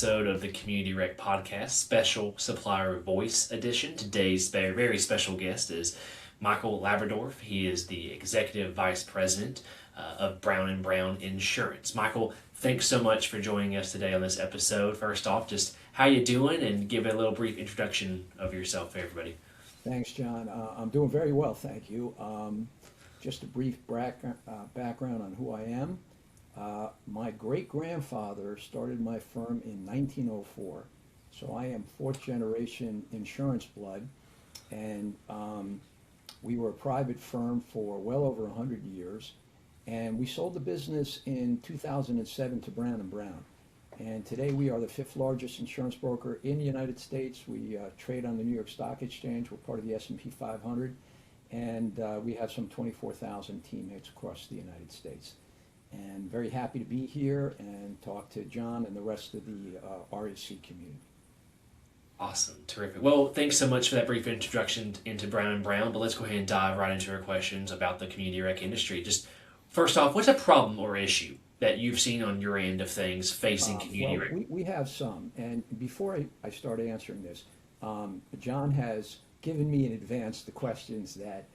episode of the Community Rec Podcast, special Supplier Voice edition. Today's very special guest is Michael Labradorf. He is the Executive Vice President of Brown and Brown Insurance. Michael, thanks so much for joining us today on this episode. First off, just how you doing, and give a little brief introduction of yourself for everybody. Thanks, John. I'm doing very well, thank you. Just a brief background on who I am. My great-grandfather started my firm in 1904, so I am fourth generation insurance blood, and we were a private firm for well over 100 years, and we sold the business in 2007 to Brown and Brown. And today we are the fifth largest insurance broker in the United States. We trade on the New York Stock Exchange. We're part of the S&P 500, and we have some 24,000 teammates across the United States. And very happy to be here and talk to John and the rest of the REC community. Awesome, terrific. Well, thanks so much for that brief introduction into Brown and Brown, but let's go ahead and dive right into our questions about the community rec industry. Just first off, what's a problem or issue that you've seen on your end of things facing community rec? We have some, and before I start answering this, John has given me in advance the questions that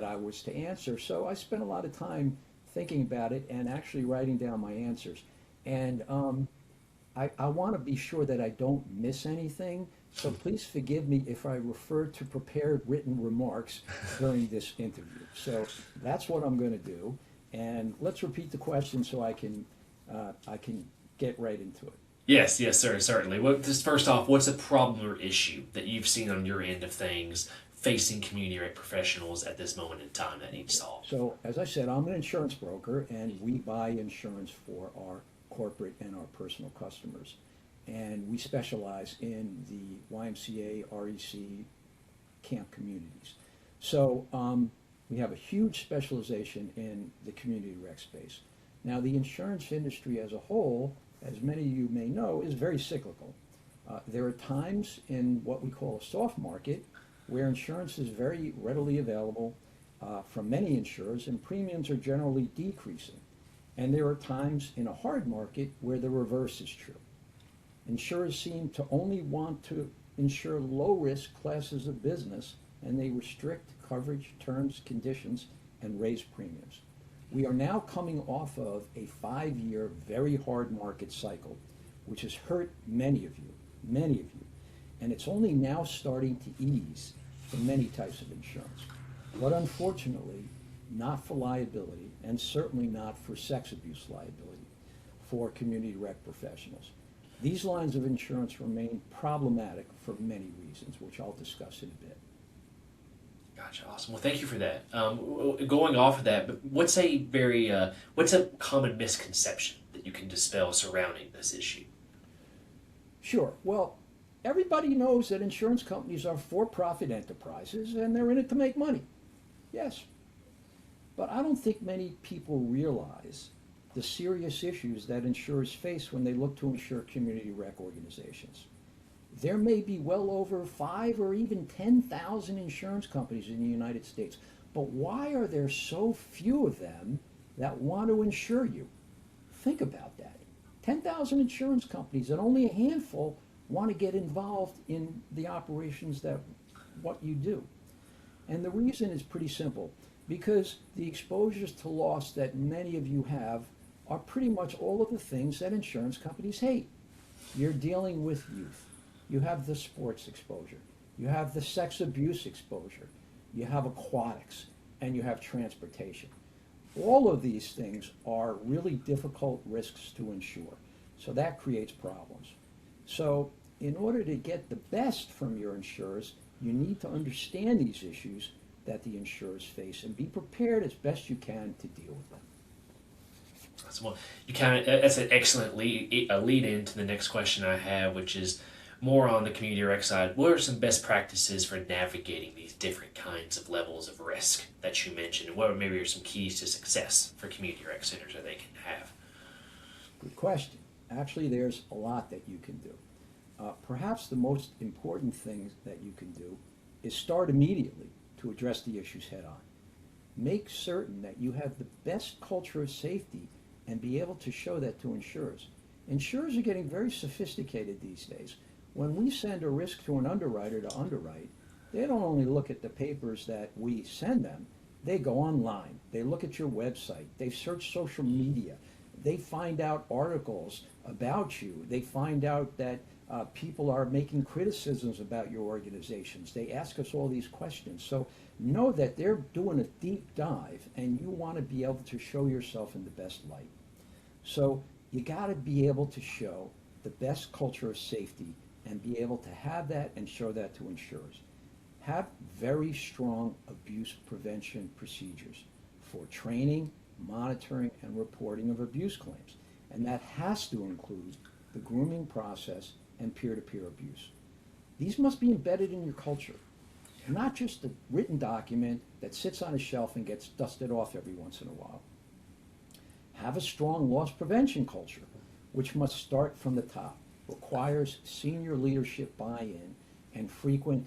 I was to answer, so I spent a lot of time thinking about it and actually writing down my answers. And I want to be sure that I don't miss anything, so please forgive me if I refer to prepared written remarks during this interview. So that's what I'm going to do. And let's repeat the question so I can get right into it. Yes, sir, certainly. Well, just first off, what's a problem or issue that you've seen on your end of things facing community rec professionals at this moment in time that needs solved? So, as I said, I'm an insurance broker, and we buy insurance for our corporate and our personal customers. And we specialize in the YMCA, REC, camp communities. So, we have a huge specialization in the community rec space. Now, the insurance industry as a whole, as many of you may know, is very cyclical. There are times in what we call a soft market where insurance is very readily available from many insurers, and premiums are generally decreasing. And there are times in a hard market where the reverse is true. Insurers seem to only want to insure low-risk classes of business, and they restrict coverage, terms, conditions, and raise premiums. We are now coming off of a 5-year, very hard market cycle, which has hurt many of you. And it's only now starting to ease for many types of insurance. But unfortunately, not for liability, and certainly not for sex abuse liability for community rec professionals. These lines of insurance remain problematic for many reasons, which I'll discuss in a bit. Gotcha, awesome. Well, thank you for that. Going off of that, but what's a common misconception that you can dispel surrounding this issue? Sure. Well, everybody knows that insurance companies are for-profit enterprises and they're in it to make money. Yes. But I don't think many people realize the serious issues that insurers face when they look to insure community rec organizations. There may be well over 5 or even 10,000 insurance companies in the United States, but why are there so few of them that want to insure you? Think about that. 10,000 insurance companies and only a handful want to get involved in the operations that what you do. And the reason is pretty simple, because the exposures to loss that many of you have are pretty much all of the things that insurance companies hate. You're dealing with youth. You have the sports exposure. You have the sex abuse exposure. You have aquatics, and you have transportation. All of these things are really difficult risks to insure. So that creates problems. So in order to get the best from your insurers, you need to understand these issues that the insurers face and be prepared as best you can to deal with them. Well, that's an excellent lead into the next question I have, which is more on the community rec side. What are some best practices for navigating these different kinds of levels of risk that you mentioned? And what maybe are some keys to success for community rec centers that they can have? Good question. Actually, there's a lot that you can do. Perhaps the most important thing that you can do is start immediately to address the issues head on. Make certain that you have the best culture of safety and be able to show that to insurers. Insurers are getting very sophisticated these days. When we send a risk to an underwriter to underwrite, they don't only look at the papers that we send them, they go online, they look at your website, they search social media, they find out articles about you, they find out that people are making criticisms about your organizations. They ask us all these questions. So know that they're doing a deep dive and you want to be able to show yourself in the best light. So you got to be able to show the best culture of safety and be able to have that and show that to insurers. Have very strong abuse prevention procedures for training, monitoring, and reporting of abuse claims. And that has to include the grooming process and peer-to-peer abuse. These must be embedded in your culture, not just a written document that sits on a shelf and gets dusted off every once in a while. Have a strong loss prevention culture, which must start from the top, requires senior leadership buy-in and frequent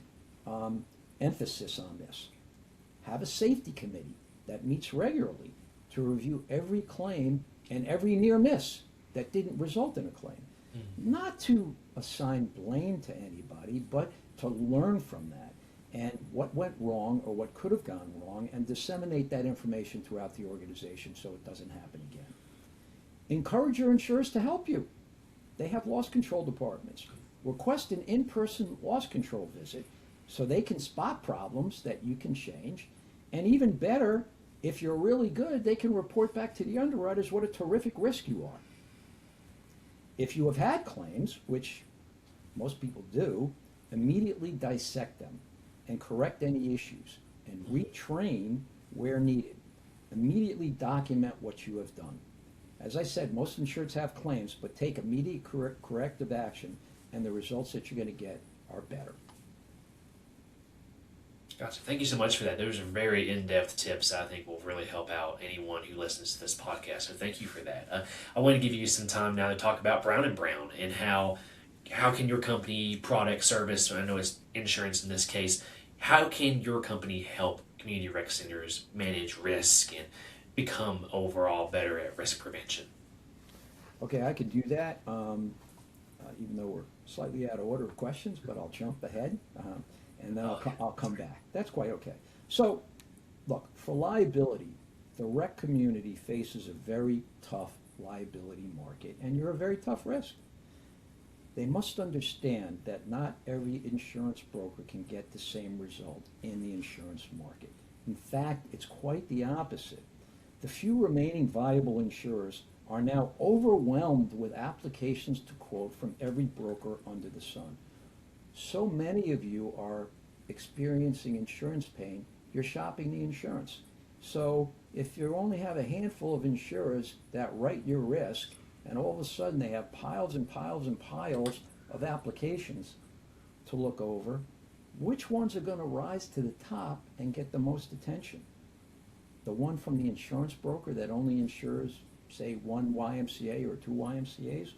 emphasis on this. Have a safety committee that meets regularly to review every claim and every near miss that didn't result in a claim. Not to assign blame to anybody, but to learn from that and what went wrong or what could have gone wrong and disseminate that information throughout the organization so it doesn't happen again. Encourage your insurers to help you. They have loss control departments. Request an in-person loss control visit so they can spot problems that you can change. And even better, if you're really good, they can report back to the underwriters what a terrific risk you are. If you have had claims, which most people do, immediately dissect them and correct any issues and retrain where needed. Immediately document what you have done. As I said, most insureds have claims, but take immediate corrective action and the results that you're going to get are better. Gotcha. Thank you so much for that. Those are very in-depth tips I think will really help out anyone who listens to this podcast. So thank you for that. I want to give you some time now to talk about Brown and Brown and how can your company, product, service, I know it's insurance in this case, how can your company help community rec centers manage risk and become overall better at risk prevention? Okay, I could do that, even though we're slightly out of order of questions, but I'll jump ahead. And then I'll come back. That's quite okay. So, look, for liability, the rec community faces a very tough liability market, and you're a very tough risk. They must understand that not every insurance broker can get the same result in the insurance market. In fact, it's quite the opposite. The few remaining viable insurers are now overwhelmed with applications to quote from every broker under the sun. So many of you are experiencing insurance pain, you're shopping the insurance. So if you only have a handful of insurers that write your risk, and all of a sudden they have piles and piles and piles of applications to look over, which ones are going to rise to the top and get the most attention? The one from the insurance broker that only insures, say, one YMCA or two YMCAs?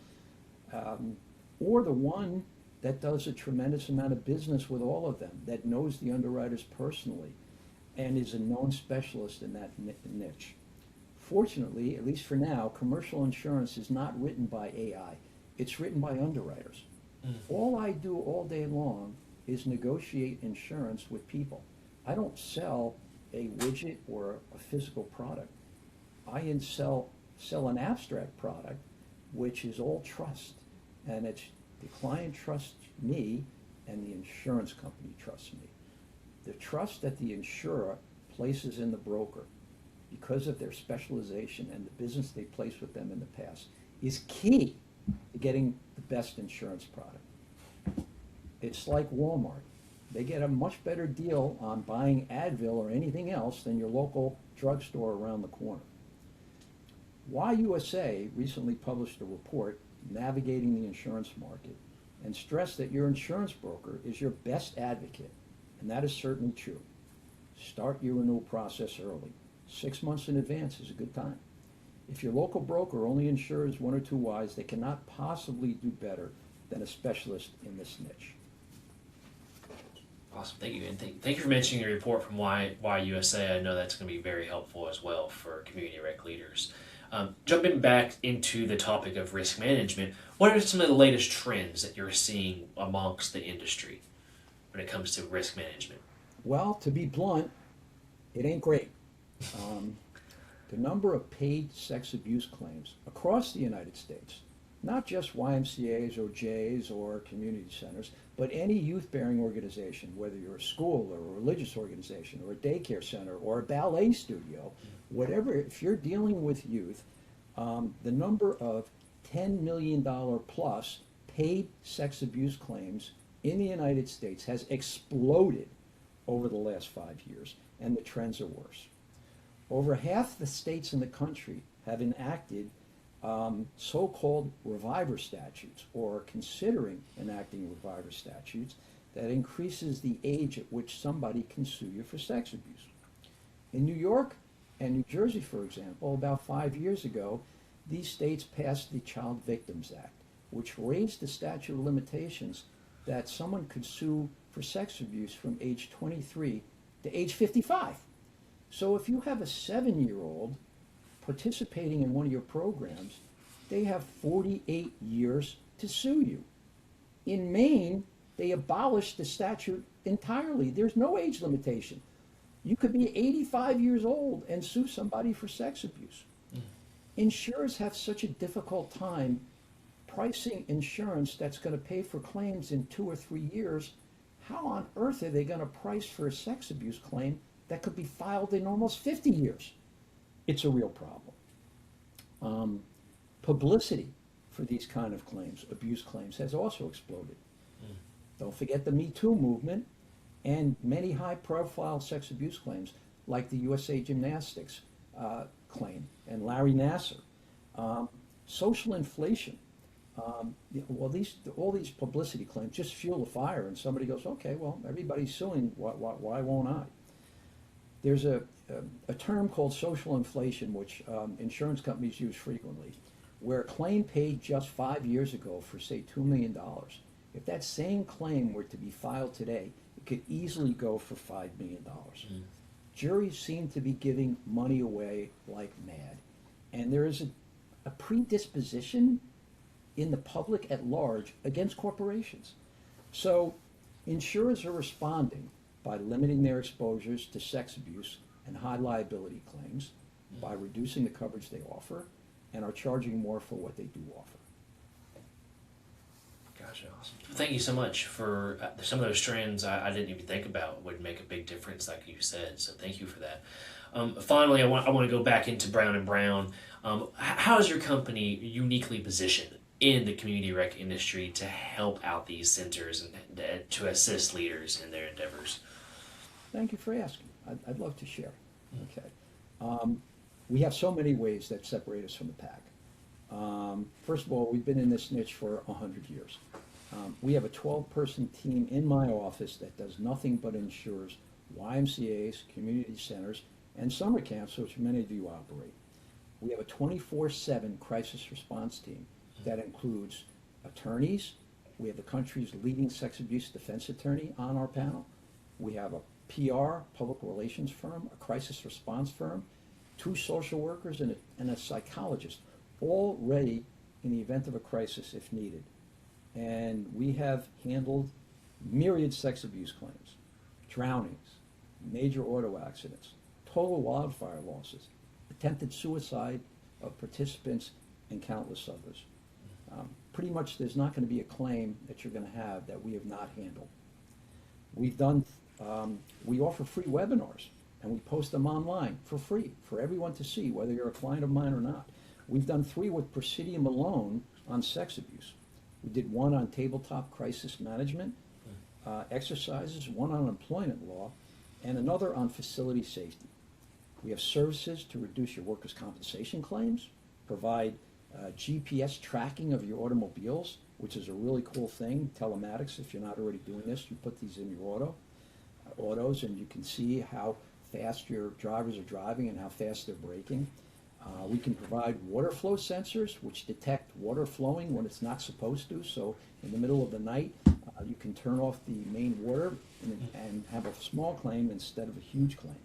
Or the one that does a tremendous amount of business with all of them, that knows the underwriters personally, and is a known specialist in that niche. Fortunately, at least for now, commercial insurance is not written by AI. It's written by underwriters. All I do all day long is negotiate insurance with people. I don't sell a widget or a physical product. I sell an abstract product, which is all trust. And it's the client trusts me and the insurance company trusts me. The trust that the insurer places in the broker because of their specialization and the business they placed with them in the past is key to getting the best insurance product. It's like Walmart. They get a much better deal on buying Advil or anything else than your local drugstore around the corner. YUSA recently published a report navigating the insurance market and stressed that your insurance broker is your best advocate, and that is certainly true. Start your renewal process early. 6 months in advance is a good time. If your local broker only insures one or two Ys, they cannot possibly do better than a specialist in this niche. Awesome, thank you. And thank you for mentioning the report from YUSA. I know that's going to be very helpful as well for community rec leaders. Jumping back into the topic of risk management, what are some of the latest trends that you're seeing amongst the industry when it comes to risk management? Well, to be blunt, it ain't great. Um, the number of paid sex abuse claims across the United States, not just YMCA's or J's or community centers, but any youth-bearing organization, whether you're a school or a religious organization or a daycare center or a ballet studio, whatever, if you're dealing with youth, the number of $10 million plus paid sex abuse claims in the United States has exploded over the last 5 years, and the trends are worse. Over half the states in the country have enacted so-called reviver statutes, or considering enacting reviver statutes that increases the age at which somebody can sue you for sex abuse. In New York and New Jersey, for example, about 5 years ago, these states passed the Child Victims Act, which raised the statute of limitations that someone could sue for sex abuse from age 23 to age 55. So if you have a 7-year-old participating in one of your programs, they have 48 years to sue you. In Maine, they abolished the statute entirely. There's no age limitation. You could be 85 years old and sue somebody for sex abuse. Insurers have such a difficult time pricing insurance that's going to pay for claims in 2 or 3 years. How on earth are they going to price for a sex abuse claim that could be filed in almost 50 years? It's a real problem. Publicity for these kind of claims, abuse claims, has also exploded. Don't forget the Me Too movement and many high-profile sex abuse claims, like the USA Gymnastics claim and Larry Nassar. Social inflation. Well, all these publicity claims just fuel the fire, and somebody goes, okay, well, everybody's suing, why won't I? There's a term called social inflation, which insurance companies use frequently, where a claim paid just 5 years ago for, say, $2 million, if that same claim were to be filed today, it could easily go for $5 million. Juries seem to be giving money away like mad, and there is a predisposition in the public at large against corporations. So insurers are responding by limiting their exposures to sex abuse and high liability claims, by reducing the coverage they offer, and are charging more for what they do offer. Gotcha, awesome. Thank you so much for some of those trends I didn't even think about would make a big difference, like you said. So thank you for that. Finally, I want to go back into Brown and Brown. How is your company uniquely positioned in the community rec industry to help out these centers and to assist leaders in their endeavors? Thank you for asking. I'd love to share. Okay. We have so many ways that separate us from the pack. First of all, we've been in this niche for 100 years. We have a 12-person team in my office that does nothing but insures YMCA's, community centers, and summer camps, which many of you operate. We have a 24/7 crisis response team that includes attorneys. We have the country's leading sex abuse defense attorney on our panel. We have a PR, public relations firm, a crisis response firm, 2 social workers, and a psychologist, all ready in the event of a crisis if needed. And we have handled myriad sex abuse claims, drownings, major auto accidents, total wildfire losses, attempted suicide of participants, and countless others. Pretty much there's not going to be a claim that you're going to have that we have not handled. We offer free webinars, and we post them online for free for everyone to see, whether you're a client of mine or not. We've done 3 with Presidium alone on sex abuse. We did 1 on tabletop crisis management, exercises, 1 on employment law, and another on facility safety. We have services to reduce your workers' compensation claims, provide GPS tracking of your automobiles, which is a really cool thing, telematics. If you're not already doing this, you put these in your autos, and you can see how fast your drivers are driving and how fast they're braking. We can provide water flow sensors, which detect water flowing when it's not supposed to. So in the middle of the night, you can turn off the main water and have a small claim instead of a huge claim.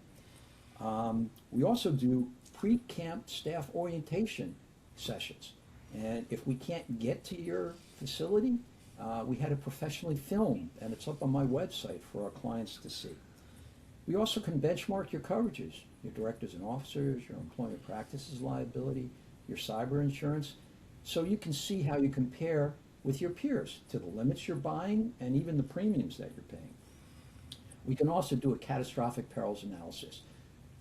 We also do pre-camp staff orientation sessions. And if we can't get to your facility, we had it professionally filmed, and it's up on my website for our clients to see. We also can benchmark your coverages, your directors and officers, your employment practices liability, your cyber insurance, so you can see how you compare with your peers to the limits you're buying and even the premiums that you're paying. We can also do a catastrophic perils analysis.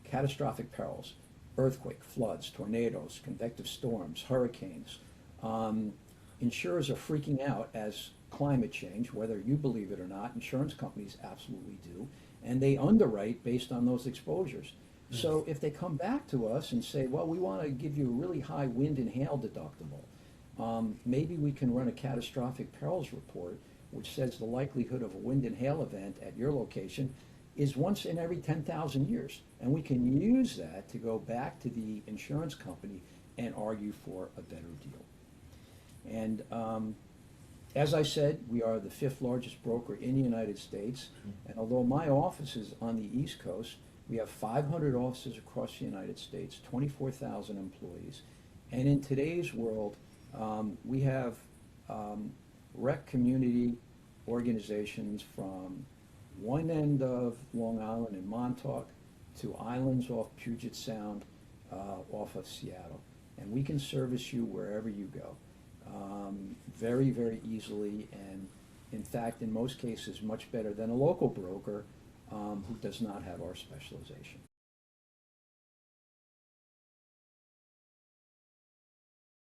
Catastrophic perils, earthquake, floods, tornadoes, convective storms, hurricanes. Insurers are freaking out as climate change, whether you believe it or not, insurance companies absolutely do, and they underwrite based on those exposures. So if they come back to us and say, well, we want to give you a really high wind and hail deductible, maybe we can run a catastrophic perils report which says the likelihood of a wind and hail event at your location is once in every 10,000 years. And we can use that to go back to the insurance company and argue for a better deal. And as I said, we are the 5th largest broker in the United States. And although my office is on the East Coast, we have 500 offices across the United States, 24,000 employees. And in today's world, we have rec community organizations from one end of Long Island in Montauk to islands off Puget Sound, off of Seattle. And we can service you wherever you go, very, very easily, and in fact, in most cases, much better than a local broker who does not have our specialization.